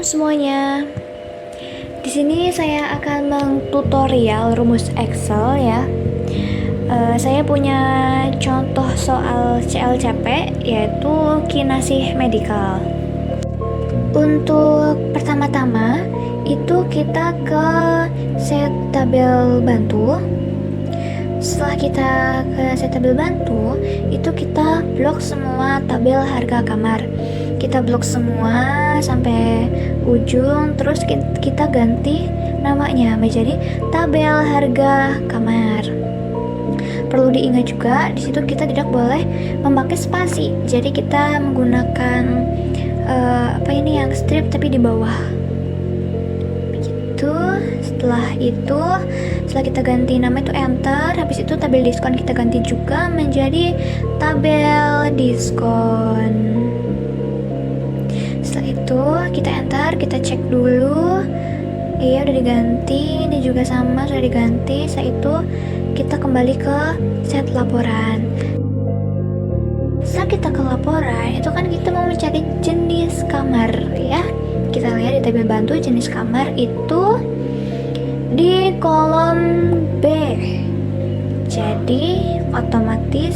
semuanya. Di sini saya akan mengtutorial rumus Excel ya. Saya punya contoh soal CLCP yaitu kinasih medikal. Untuk pertama-tama itu kita ke set tabel bantu. Setelah kita ke set tabel bantu, itu kita blok semua tabel harga kamar. Kita blok semua sampai ujung, terus kita ganti namanya menjadi tabel harga kamar. Perlu diingat juga di situ kita tidak boleh memakai spasi. Jadi kita menggunakan yang strip tapi di bawah. Setelah kita ganti nama itu enter, habis itu tabel diskon kita ganti juga menjadi tabel diskon. Setelah itu kita enter, kita cek dulu iya udah diganti, ini juga sama sudah diganti. Setelah itu kita kembali ke set laporan. Setelah kita ke laporan, itu kan kita mau mencari jenis kamar ya. Kita lihat di tabel bantu jenis kamar itu di kolom B. Jadi otomatis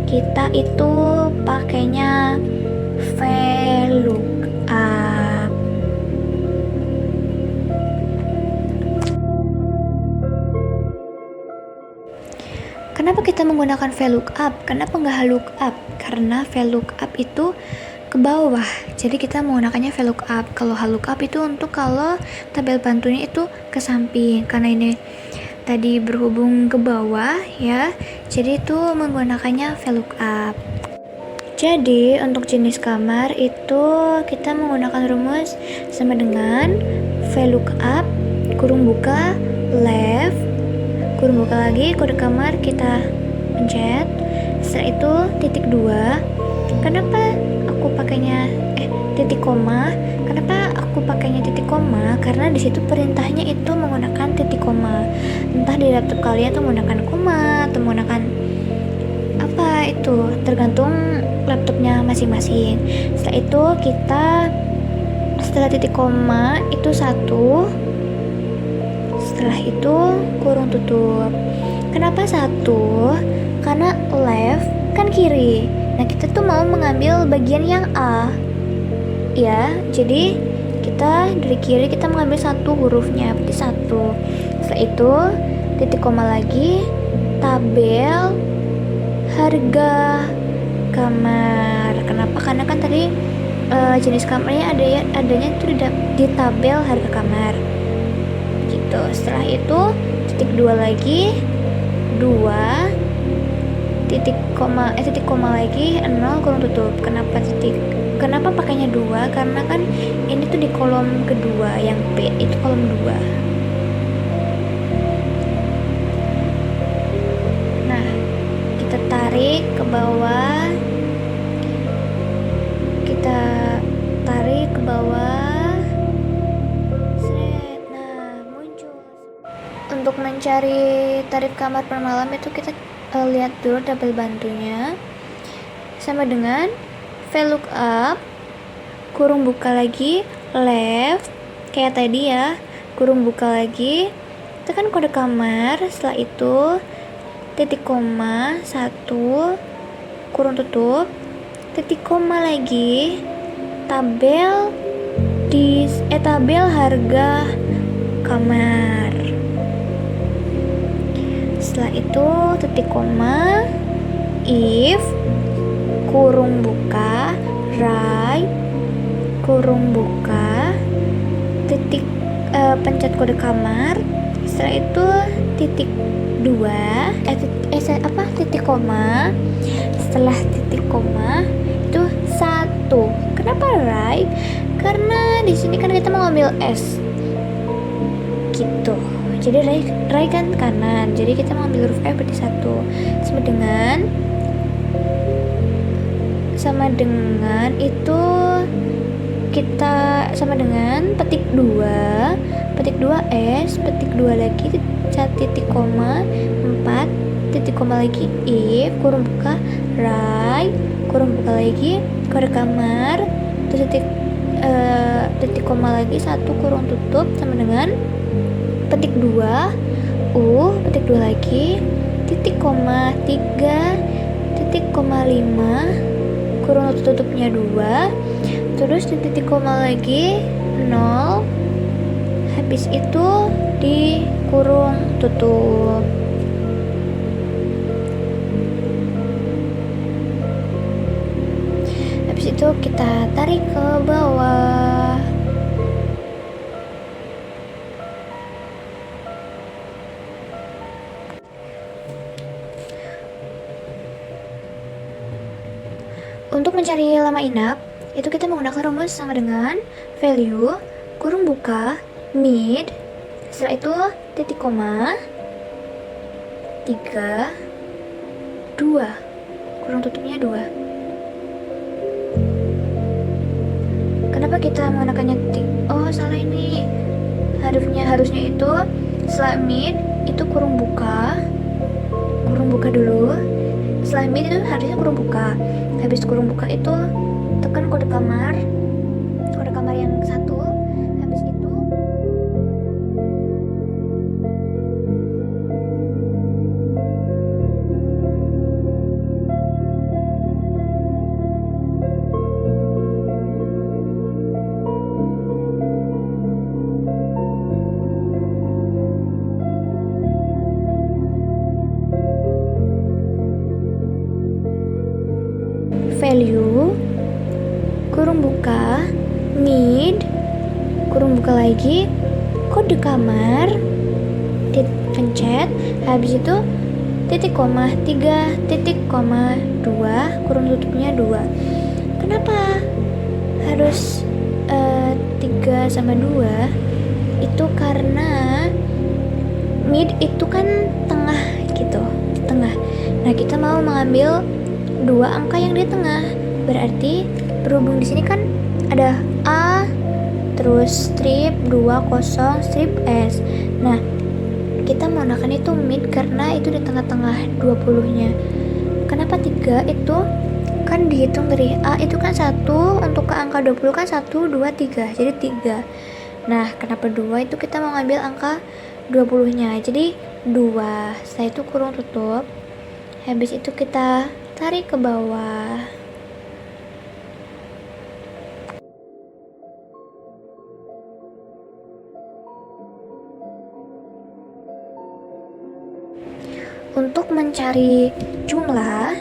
kita itu pakainya VLOOKUP. Kenapa kita menggunakan VLOOKUP? Kenapa nggak lookup? Karena VLOOKUP itu ke bawah, jadi kita menggunakannya VLOOKUP. Kalau lookup itu untuk kalau tabel bantunya itu ke samping, karena ini tadi berhubung ke bawah ya, jadi itu menggunakannya VLOOKUP. Jadi untuk jenis kamar itu kita menggunakan rumus sama dengan VLOOKUP kurung buka left kurung buka lagi kode kamar kita pencet. Setelah itu titik 2. Kenapa aku pakainya titik koma? Kenapa aku pakainya titik koma? Karena di situ perintahnya itu menggunakan titik koma. Entah di laptop kalian tuh menggunakan koma atau menggunakan apa itu, tergantung laptopnya masing-masing. Setelah itu setelah titik koma itu 1. Setelah itu kurung tutup. Kenapa 1? Karena left kan kiri. Nah kita tuh mau mengambil bagian yang A ya, jadi kita dari kiri kita mengambil 1 hurufnya, berarti 1. Setelah itu titik koma lagi tabel harga kamar. Kenapa? Karena kan tadi jenis kamarnya adanya itu di tabel harga kamar gitu. Setelah itu titik 2 lagi 2 titik koma lagi 0 kurung tutup. Kenapa pakainya 2? Karena kan ini tuh di kolom kedua, yang P itu kolom 2. Nah kita tarik ke bawah, nah muncul. Untuk mencari tarif kamar per malam itu kita lihat dulu tabel bantunya sama dengan VLOOKUP kurung buka lagi left kayak tadi ya, kurung buka lagi tekan kode kamar. Setelah itu titik koma 1 kurung tutup titik koma lagi tabel harga kamar. Setelah itu titik koma if kurung buka right kurung buka titik pencet kode kamar. Setelah itu titik 2 titik koma. Setelah titik koma itu 1. Kenapa right? Karena di sini kan kita mau ambil S gitu. Jadi right kan kanan, jadi kita mau ambil huruf F berarti 1. Sama dengan itu kita sama dengan petik 2 S, petik 2 lagi titik koma 4 titik koma lagi if kurung buka right kurung buka lagi kode kamar terus titik titik koma lagi, 1 kurung tutup sama dengan petik 2 U, petik 2 lagi, titik koma 3, titik koma 5, kurung tutupnya 2, terus di titik koma lagi 0, habis itu di kurung tutup. Habis itu kita tarik ke bawah. Untuk mencari lama inap, itu kita menggunakan rumus sama dengan value, kurung buka, mid, setelah itu titik koma, 3, 2, kurung tutupnya 2. Kenapa kita menggunakannya titik? Oh, salah ini. Harusnya itu setelah mid, itu kurung buka dulu. Setelah mid itu harusnya kurung buka. Habis kurung buka itu tekan kode kamar yang 1. Habis itu value, kurung buka, mid, kurung buka lagi, kode kamar, pencet, habis itu titik koma 3, titik koma 2, kurung tutupnya 2. Kenapa harus 3 sama 2? Itu karena mid itu kan tengah gitu, tengah. Nah, kita mau mengambil 2 angka yang di tengah, berarti berhubung di sini kan ada A, terus strip 20 strip S. Nah, kita menggunakan itu mid karena itu di tengah-tengah 20-nya. Kenapa 3? Itu kan dihitung dari A itu kan 1, untuk ke angka 20 kan 1, 2, 3, jadi 3. Nah, kenapa 2? Itu kita mau ngambil angka 20-nya, jadi 2. Setelah itu kurung tutup, habis itu kita tarik ke bawah. Untuk mencari jumlah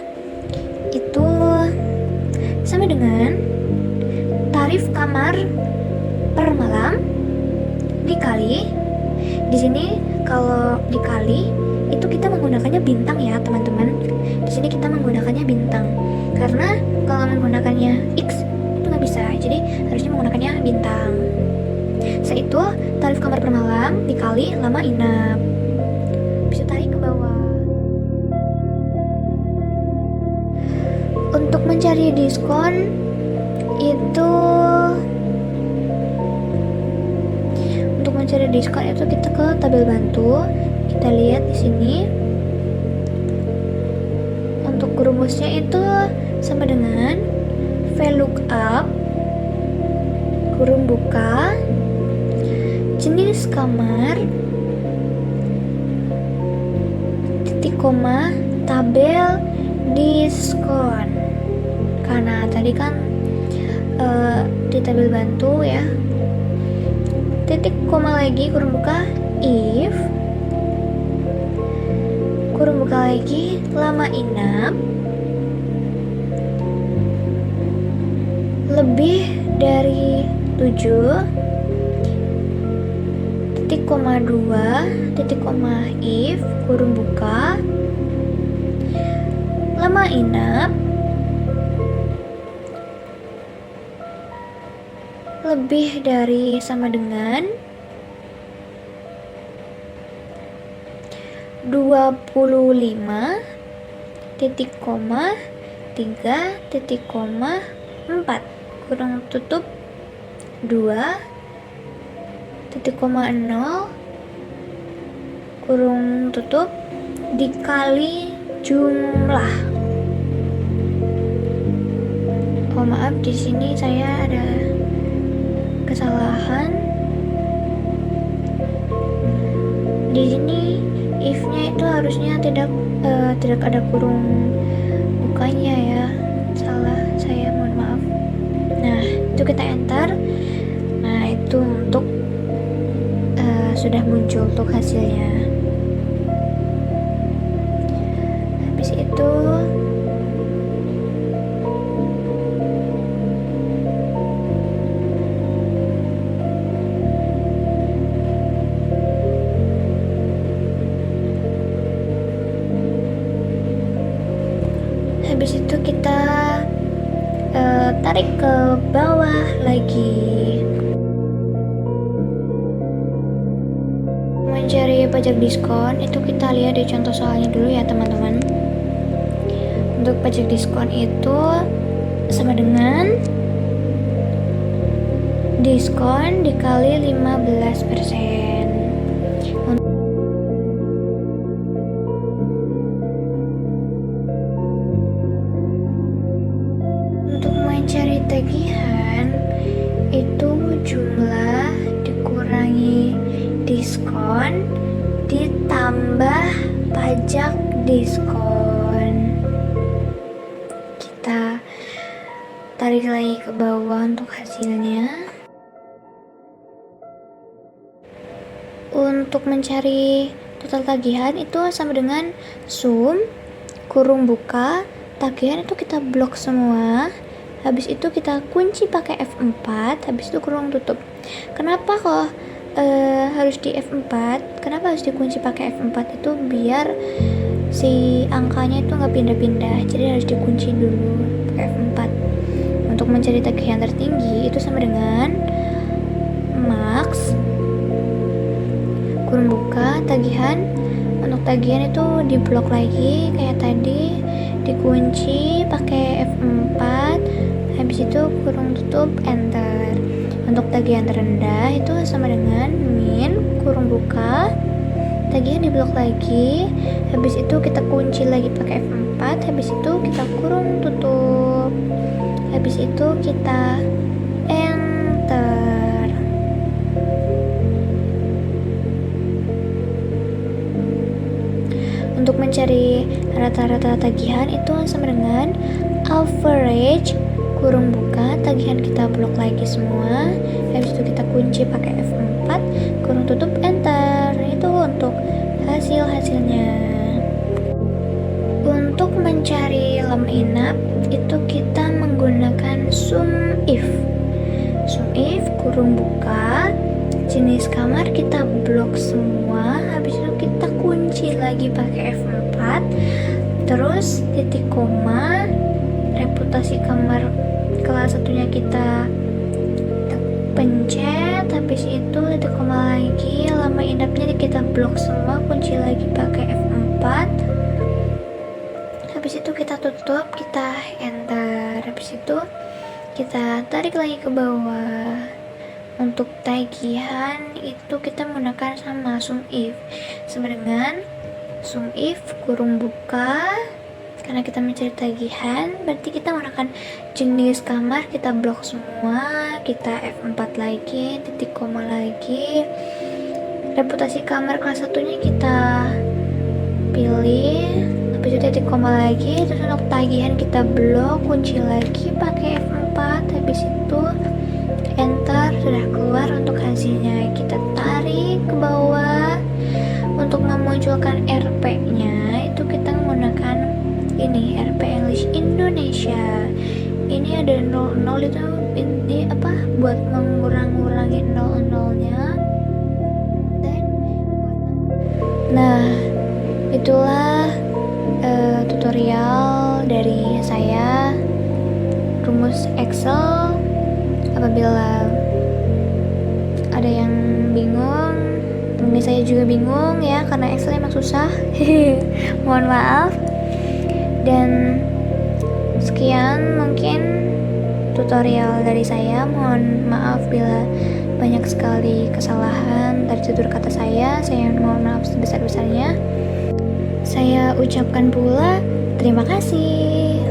itu sama dengan tarif kamar per malam dikali. Di sini kalau dikali itu kita menggunakannya bintang ya, teman-teman. Di sini kita menggunakannya bintang karena kalau menggunakannya X itu nggak bisa, jadi harusnya menggunakannya bintang. Setelah itu tarif kamar per malam dikali lama inap. Bisa tarik ke bawah. Untuk mencari diskon itu kita ke tabel bantu. Kita lihat di sini. Untuk rumusnya itu sama dengan VLOOKUP, kurung buka, jenis kamar, titik koma, tabel diskon. Karena tadi kan di tabel bantu ya, titik koma lagi, kurung buka, if, kurung buka lagi, lama inap lebih dari 7, titik koma 2, titik koma if, kurung buka, lama inap lebih dari sama dengan 25, titik koma 3, titik koma 4, kurung tutup 2, titik koma 0, kurung tutup dikali jumlah. Oh maaf, di sini saya ada harusnya tidak ada kurung bukanya ya, salah saya, mohon maaf. Nah, itu kita enter. Nah, itu untuk sudah muncul untuk hasilnya. Habis itu kita tarik ke bawah lagi. Mencari pajak diskon itu kita lihat di contoh soalnya dulu ya teman-teman. Untuk pajak diskon itu sama dengan diskon dikali 15%. Untuk mencari tagihan itu jumlah dikurangi diskon ditambah pajak diskon. Kita tarik lagi ke bawah untuk hasilnya. Untuk mencari total tagihan itu sama dengan sum kurung buka tagihan, itu kita blok semua. Habis itu kita kunci pakai F4, habis itu kurung tutup. Kenapa kok harus di F4? Kenapa harus dikunci pakai F4? Itu biar si angkanya itu nggak pindah-pindah, jadi harus dikunci dulu pakai F4. Untuk mencari tagihan tertinggi itu sama dengan max kurung buka tagihan. Untuk tagihan itu diblok lagi kayak tadi, dikunci pakai F4, habis itu kurung tutup enter. Untuk tagihan terendah itu sama dengan min kurung buka tagihan diblok lagi, habis itu kita kunci lagi pakai F4, habis itu kita kurung tutup, habis itu kita enter. Untuk mencari rata-rata tagihan itu sama dengan average kurung buka tagihan kita blok lagi semua, habis itu kita kunci pakai F4 kurung tutup enter. Itu untuk hasilnya. Untuk mencari lama inap itu kita menggunakan sum if kurung buka jenis kamar kita blok semua, habis itu kita kunci lagi pakai F4, terus titik koma reputasi kamar kelas satunya kita pencet, habis itu titik koma lagi, lama inapnya kita blok semua, kunci lagi pakai F4, habis itu kita tutup, kita enter, habis itu kita tarik lagi ke bawah. Untuk tagihan itu kita menggunakan sama sum if, sama dengan sum if kurung buka, karena kita mencari tagihan berarti kita menggunakan jenis kamar kita blok semua, kita F4 lagi, titik koma lagi, reputasi kamar kelas satunya kita pilih, habis itu titik koma lagi, terus untuk tagihan kita blok, kunci lagi pakai F4, habis itu enter. Sudah keluar untuk hasilnya, kita tarik ke bawah. Untuk memunculkan RP-nya itu kita menggunakan ini RP English Indonesia. Ini ada 00 itu ini apa buat mengurangi 00-nya. Nah, itulah tutorial dari saya rumus Excel. Apabila ada yang bingung, ini saya juga bingung ya, karena Excel emang susah. Mohon maaf. Dan sekian mungkin tutorial dari saya. Mohon maaf bila banyak sekali kesalahan dari tutur kata saya mohon maaf sebesar-besarnya. Saya ucapkan pula terima kasih.